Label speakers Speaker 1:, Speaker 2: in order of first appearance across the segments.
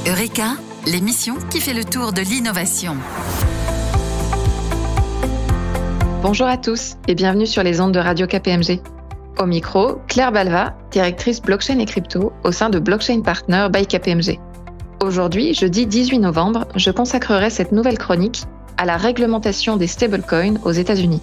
Speaker 1: Eureka, l'émission qui fait le tour de l'innovation.
Speaker 2: Bonjour à tous et bienvenue sur les ondes de Radio KPMG. Au micro, Claire Balva, directrice blockchain et crypto au sein de Blockchain Partner by KPMG. Aujourd'hui, jeudi 18 novembre, je consacrerai cette nouvelle chronique à la réglementation des stablecoins aux États-Unis.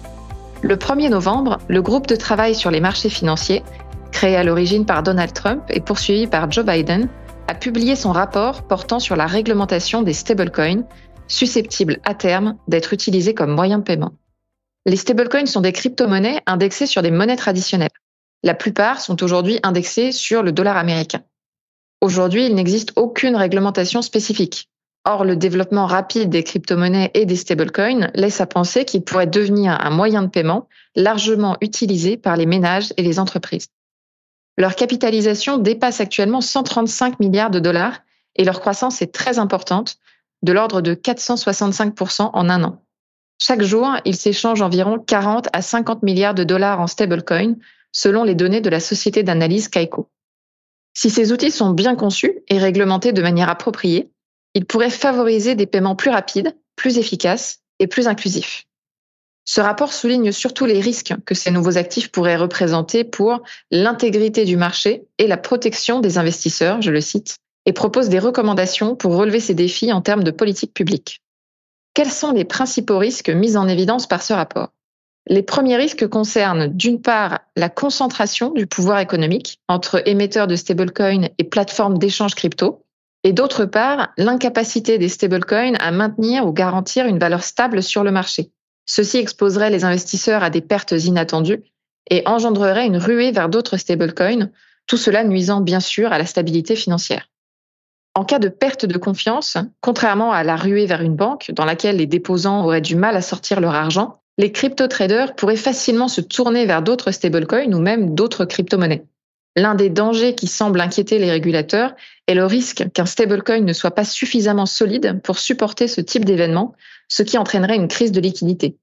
Speaker 2: Le 1er novembre, le groupe de travail sur les marchés financiers, créé à l'origine par Donald Trump et poursuivi par Joe Biden, a publié son rapport portant sur la réglementation des stablecoins, susceptibles à terme d'être utilisés comme moyen de paiement. Les stablecoins sont des crypto-monnaies indexées sur des monnaies traditionnelles. La plupart sont aujourd'hui indexées sur le dollar américain. Aujourd'hui, il n'existe aucune réglementation spécifique. Or, le développement rapide des crypto-monnaies et des stablecoins laisse à penser qu'ils pourraient devenir un moyen de paiement largement utilisé par les ménages et les entreprises. Leur capitalisation dépasse actuellement 135 milliards de dollars et leur croissance est très importante, de l'ordre de 465% en un an. Chaque jour, ils s'échangent environ 40 à 50 milliards de dollars en stablecoins, selon les données de la société d'analyse Kaiko. Si ces outils sont bien conçus et réglementés de manière appropriée, ils pourraient favoriser des paiements plus rapides, plus efficaces et plus inclusifs. Ce rapport souligne surtout les risques que ces nouveaux actifs pourraient représenter pour l'intégrité du marché et la protection des investisseurs, je le cite, et propose des recommandations pour relever ces défis en termes de politique publique. Quels sont les principaux risques mis en évidence par ce rapport ? Les premiers risques concernent d'une part la concentration du pouvoir économique entre émetteurs de stablecoins et plateformes d'échange crypto, et d'autre part l'incapacité des stablecoins à maintenir ou garantir une valeur stable sur le marché. Ceci exposerait les investisseurs à des pertes inattendues et engendrerait une ruée vers d'autres stablecoins, tout cela nuisant bien sûr à la stabilité financière. En cas de perte de confiance, contrairement à la ruée vers une banque dans laquelle les déposants auraient du mal à sortir leur argent, les crypto-traders pourraient facilement se tourner vers d'autres stablecoins ou même d'autres crypto-monnaies. L'un des dangers qui semble inquiéter les régulateurs est le risque qu'un stablecoin ne soit pas suffisamment solide pour supporter ce type d'événement, ce qui entraînerait une crise de liquidité.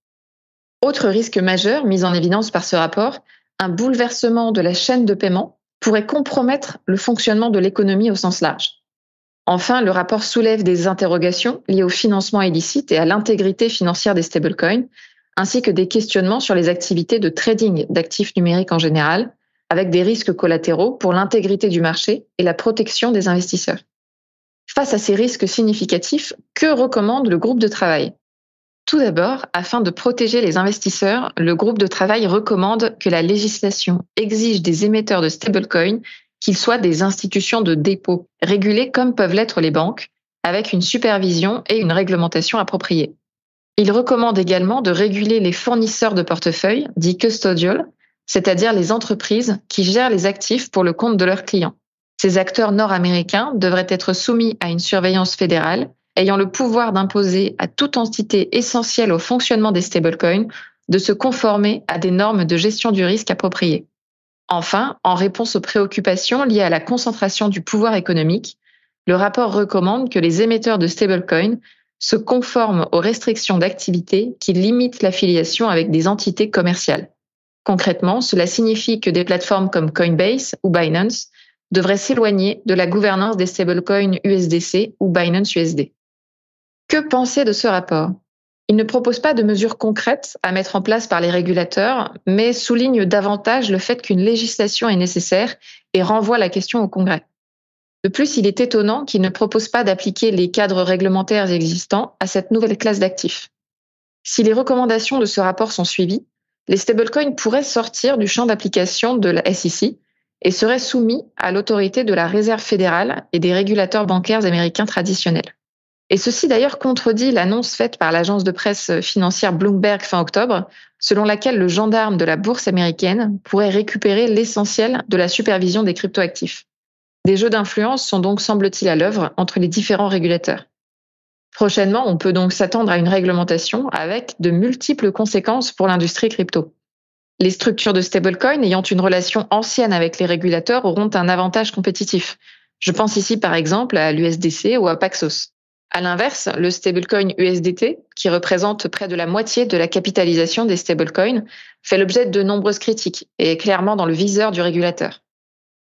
Speaker 2: Autre risque majeur mis en évidence par ce rapport, un bouleversement de la chaîne de paiement pourrait compromettre le fonctionnement de l'économie au sens large. Enfin, le rapport soulève des interrogations liées au financement illicite et à l'intégrité financière des stablecoins, ainsi que des questionnements sur les activités de trading d'actifs numériques en général, avec des risques collatéraux pour l'intégrité du marché et la protection des investisseurs. Face à ces risques significatifs, que recommande le groupe de travail ? Tout d'abord, afin de protéger les investisseurs, le groupe de travail recommande que la législation exige des émetteurs de stablecoins qu'ils soient des institutions de dépôt, régulées comme peuvent l'être les banques, avec une supervision et une réglementation appropriée. Il recommande également de réguler les fournisseurs de portefeuille, dits custodial, c'est-à-dire les entreprises qui gèrent les actifs pour le compte de leurs clients. Ces acteurs nord-américains devraient être soumis à une surveillance fédérale, ayant le pouvoir d'imposer à toute entité essentielle au fonctionnement des stablecoins de se conformer à des normes de gestion du risque appropriées. Enfin, en réponse aux préoccupations liées à la concentration du pouvoir économique, le rapport recommande que les émetteurs de stablecoins se conforment aux restrictions d'activité qui limitent l'affiliation avec des entités commerciales. Concrètement, cela signifie que des plateformes comme Coinbase ou Binance devraient s'éloigner de la gouvernance des stablecoins USDC ou Binance USD. Que penser de ce rapport ? Il ne propose pas de mesures concrètes à mettre en place par les régulateurs, mais souligne davantage le fait qu'une législation est nécessaire et renvoie la question au Congrès. De plus, il est étonnant qu'il ne propose pas d'appliquer les cadres réglementaires existants à cette nouvelle classe d'actifs. Si les recommandations de ce rapport sont suivies, les stablecoins pourraient sortir du champ d'application de la SEC et seraient soumis à l'autorité de la Réserve fédérale et des régulateurs bancaires américains traditionnels. Et ceci d'ailleurs contredit l'annonce faite par l'agence de presse financière Bloomberg fin octobre, selon laquelle le gendarme de la bourse américaine pourrait récupérer l'essentiel de la supervision des cryptoactifs. Des jeux d'influence sont donc, semble-t-il, à l'œuvre entre les différents régulateurs. Prochainement, on peut donc s'attendre à une réglementation avec de multiples conséquences pour l'industrie crypto. Les structures de stablecoin ayant une relation ancienne avec les régulateurs auront un avantage compétitif. Je pense ici par exemple à l'USDC ou à Paxos. À l'inverse, le stablecoin USDT, qui représente près de la moitié de la capitalisation des stablecoins, fait l'objet de nombreuses critiques et est clairement dans le viseur du régulateur.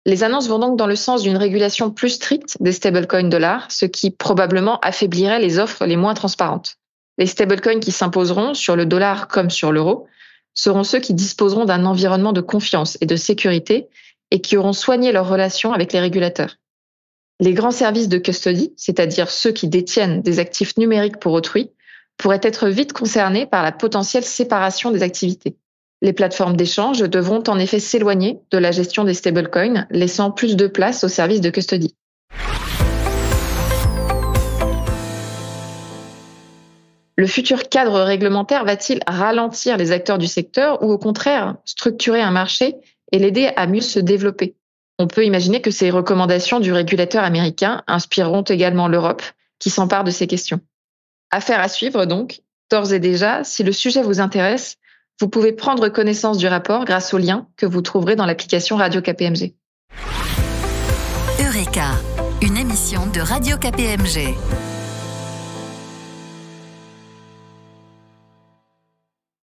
Speaker 2: Les annonces vont donc dans le sens d'une régulation plus stricte des stablecoins dollars, ce qui probablement affaiblirait les offres les moins transparentes. Les stablecoins qui s'imposeront sur le dollar comme sur l'euro seront ceux qui disposeront d'un environnement de confiance et de sécurité et qui auront soigné leurs relations avec les régulateurs. Les grands services de custody, c'est-à-dire ceux qui détiennent des actifs numériques pour autrui, pourraient être vite concernés par la potentielle séparation des activités. Les plateformes d'échange devront en effet s'éloigner de la gestion des stablecoins, laissant plus de place aux services de custody. Le futur cadre réglementaire va-t-il ralentir les acteurs du secteur ou au contraire structurer un marché et l'aider à mieux se développer? On peut imaginer que ces recommandations du régulateur américain inspireront également l'Europe, qui s'empare de ces questions. Affaire à suivre donc. D'ores et déjà, si le sujet vous intéresse, vous pouvez prendre connaissance du rapport grâce au lien que vous trouverez dans l'application Radio KPMG.
Speaker 1: Eureka, une émission de Radio KPMG.